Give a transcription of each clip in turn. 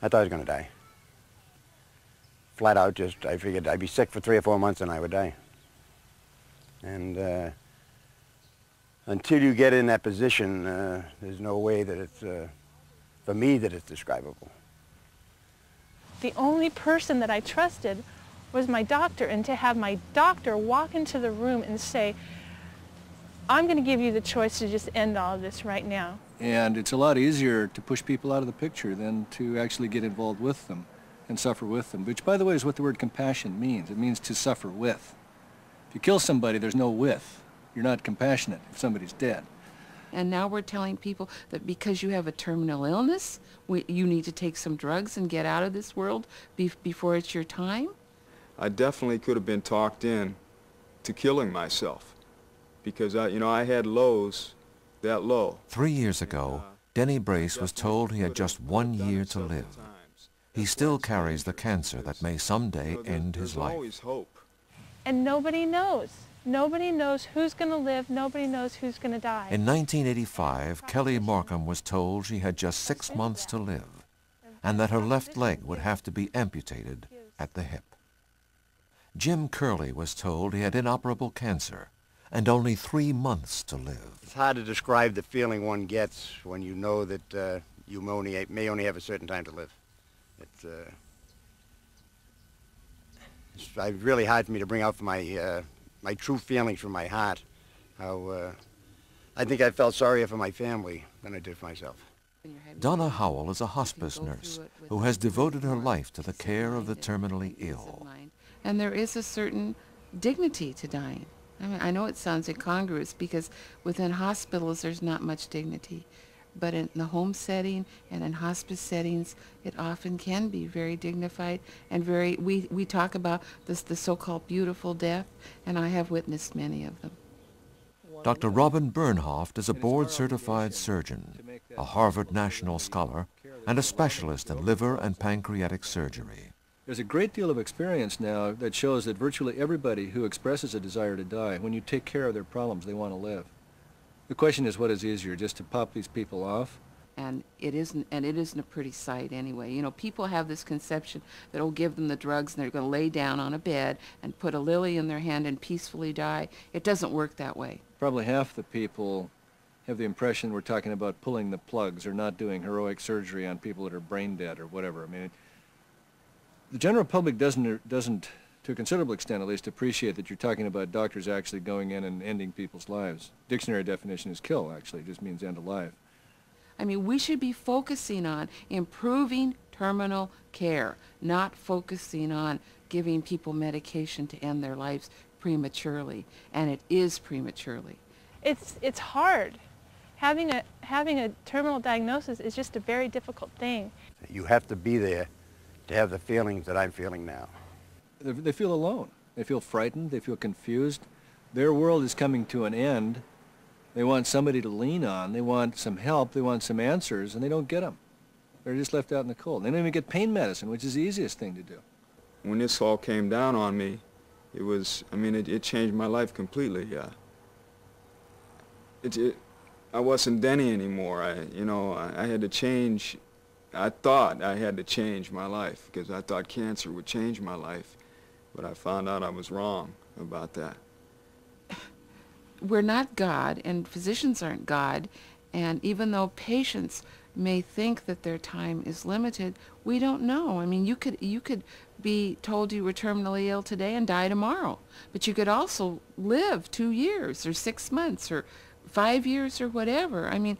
I thought I was going to die. Flat out, just, I figured I'd be sick for 3 or 4 months and I would die. And until you get in that position, there's no way that it's, for me, that it's describable. The only person that I trusted was my doctor, and to have my doctor walk into the room and say, I'm going to give you the choice to just end all of this right now. And it's a lot easier to push people out of the picture than to actually get involved with them and suffer with them, which, by the way, is what the word compassion means. It means to suffer with. If you kill somebody, there's no with. You're not compassionate if somebody's dead. And now we're telling people that because you have a terminal illness, you need to take some drugs and get out of this world before it's your time? I definitely could have been talked in to killing myself because, I had lows that low. 3 years ago, Denny Brace was told he had just 1 year to live. He still carries the cancer that may someday end his life. There's always hope. And nobody knows. Nobody knows who's going to live. Nobody knows who's going to die. In 1985, Kelly Markham was told she had just 6 months to live and that her left leg would have to be amputated at the hip. Jim Curley was told he had inoperable cancer and only 3 months to live. It's hard to describe the feeling one gets when you know that you may only have a certain time to live. It's really hard for me to bring out my my true feelings from my heart. How I think I felt sorrier for my family than I did for myself. Donna Howell is a hospice nurse who has devoted her life to the care of the terminally ill. And there is a certain dignity to dying. I mean, I know it sounds incongruous because within hospitals there's not much dignity. But in the home setting and in hospice settings, it often can be very dignified and very, we talk about this, the so-called beautiful death, and I have witnessed many of them. Dr. Robin Bernhoft is a board-certified surgeon, a Harvard National Scholar, and a specialist in liver and pancreatic surgery. There's a great deal of experience now that shows that virtually everybody who expresses a desire to die, when you take care of their problems, they want to live. The question is, what is easier, just to pop these people off? And it isn't a pretty sight anyway. You know, people have this conception that will give them the drugs and they're going to lay down on a bed and put a lily in their hand and peacefully die. It doesn't work that way. Probably half the people have the impression we're talking about pulling the plugs or not doing heroic surgery on people that are brain dead or whatever. I mean, the general public doesn't, to a considerable extent at least, appreciate that you're talking about doctors actually going in and ending people's lives. Dictionary definition is kill, actually. It just means end a life. I mean, we should be focusing on improving terminal care, not focusing on giving people medication to end their lives prematurely, and it is prematurely. It's hard. Having a terminal diagnosis is just a very difficult thing. You have to be there to have the feelings that I'm feeling now. They feel alone. They feel frightened. They feel confused. Their world is coming to an end. They want somebody to lean on. They want some help. They want some answers, and they don't get them. They're just left out in the cold. They don't even get pain medicine, which is the easiest thing to do. When this all came down on me, it was, I mean, it changed my life completely, yeah. I wasn't Denny anymore. I had to change. I thought I had to change my life because I thought cancer would change my life. But I found out I was wrong about that. We're not God, and physicians aren't God, and even though patients may think that their time is limited, we don't know. I mean, you could be told you were terminally ill today and die tomorrow, but you could also live 2 years or 6 months or 5 years or whatever. I mean,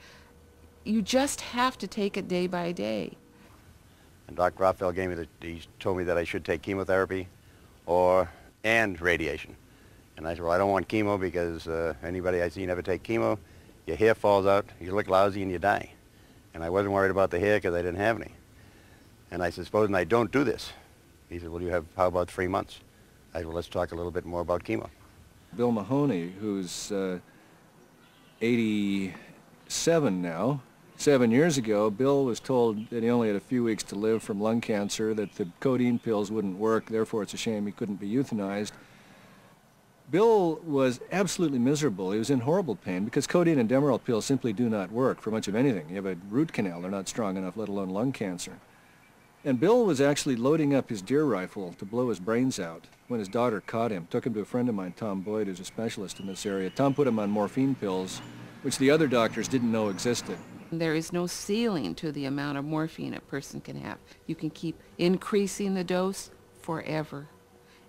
you just have to take it day by day. And Dr. Rothfeld he told me that I should take chemotherapy and radiation. And I said, well, I don't want chemo because anybody I see never take chemo, your hair falls out, you look lousy, and you die. And I wasn't worried about the hair because I didn't have any. And I said, supposing I don't do this. He said, well, how about 3 months? I said, well, let's talk a little bit more about chemo. Bill Mahoney, who's 87 now, 7 years ago, Bill was told that he only had a few weeks to live from lung cancer, that the codeine pills wouldn't work, therefore it's a shame he couldn't be euthanized. Bill was absolutely miserable. He was in horrible pain because codeine and Demerol pills simply do not work for much of anything. You have a root canal, they're not strong enough, let alone lung cancer. And Bill was actually loading up his deer rifle to blow his brains out when his daughter caught him. Took him to a friend of mine, Tom Boyd, who's a specialist in this area. Tom put him on morphine pills, which the other doctors didn't know existed. There is no ceiling to the amount of morphine a person can have. You can keep increasing the dose forever.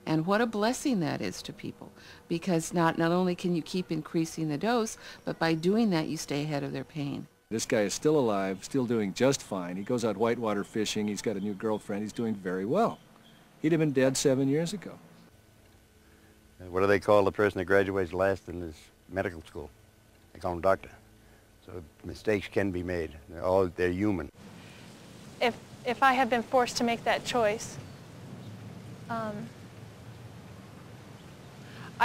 And what a blessing that is to people, because not only can you keep increasing the dose, but by doing that you stay ahead of their pain. This guy is still alive, still doing just fine. He goes out whitewater fishing. He's got a new girlfriend. He's doing very well. He'd have been dead 7 years ago. What do they call the person that graduates last in this medical school? They call them doctor. So mistakes can be made. They're human. If I had been forced to make that choice, I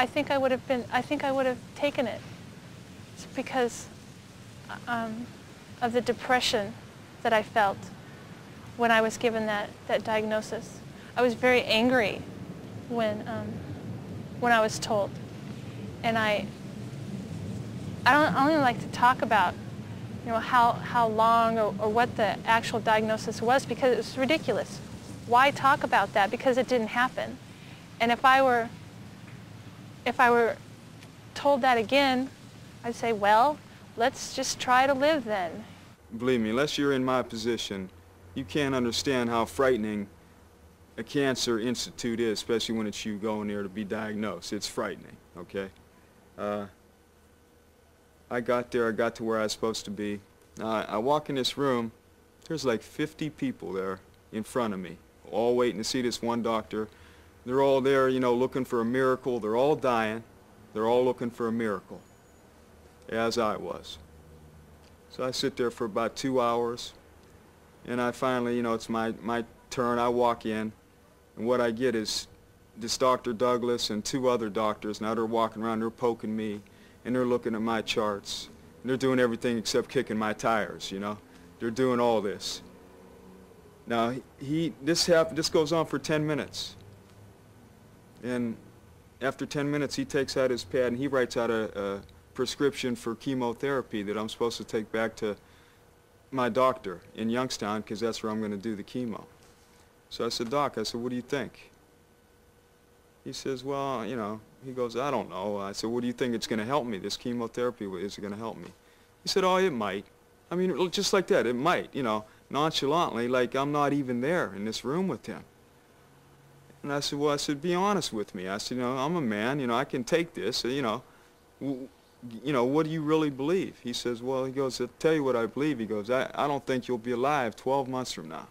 think I would have taken it. It's because of the depression that I felt when I was given that diagnosis. I was very angry when I was told, and I don't even like to talk about, you know, how long or what the actual diagnosis was, because it was ridiculous. Why talk about that? Because it didn't happen. And if I were told that again, I'd say, well, let's just try to live then. Believe me, unless you're in my position, you can't understand how frightening a cancer institute is, especially when it's you going there to be diagnosed. It's frightening, okay? I got there, I got to where I was supposed to be. I walk in this room, there's like 50 people there in front of me, all waiting to see this one doctor. They're all there, you know, looking for a miracle. They're all dying. They're all looking for a miracle, as I was. So I sit there for about 2 hours, and I finally, you know, it's my turn. I walk in, and what I get is this Dr. Douglas and 2 other doctors. Now they're walking around, they're poking me, and they're looking at my charts. And they're doing everything except kicking my tires, you know. They're doing all this. Now, this goes on for 10 minutes. And after 10 minutes, he takes out his pad and he writes out a prescription for chemotherapy that I'm supposed to take back to my doctor in Youngstown, because that's where I'm going to do the chemo. So I said, Doc, I said, what do you think? He says, well, you know, he goes, I don't know. I said, what do you think it's going to help me? This chemotherapy, is it going to help me? He said, oh, it might. I mean, just like that, it might, you know, nonchalantly, like I'm not even there in this room with him. And I said, well, I said, be honest with me. I said, you know, I'm a man, you know, I can take this, you know, what do you really believe? He says, well, he goes, I'll tell you what I believe. He goes, I don't think you'll be alive 12 months from now.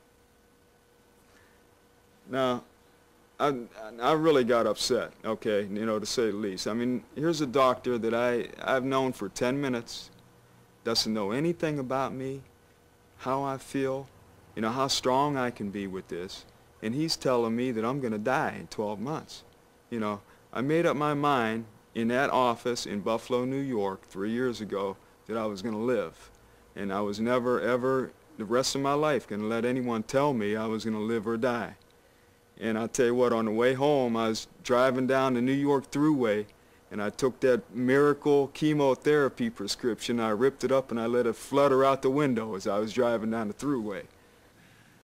Now, I really got upset, okay, you know, to say the least. I mean, here's a doctor that I've known for 10 minutes, doesn't know anything about me, how I feel, you know, how strong I can be with this. And he's telling me that I'm going to die in 12 months. You know, I made up my mind in that office in Buffalo, New York 3 years ago that I was going to live. And I was never, ever, the rest of my life, going to let anyone tell me I was going to live or die. And I'll tell you what, on the way home, I was driving down the New York Thruway, and I took that miracle chemotherapy prescription, I ripped it up, and I let it flutter out the window as I was driving down the Thruway.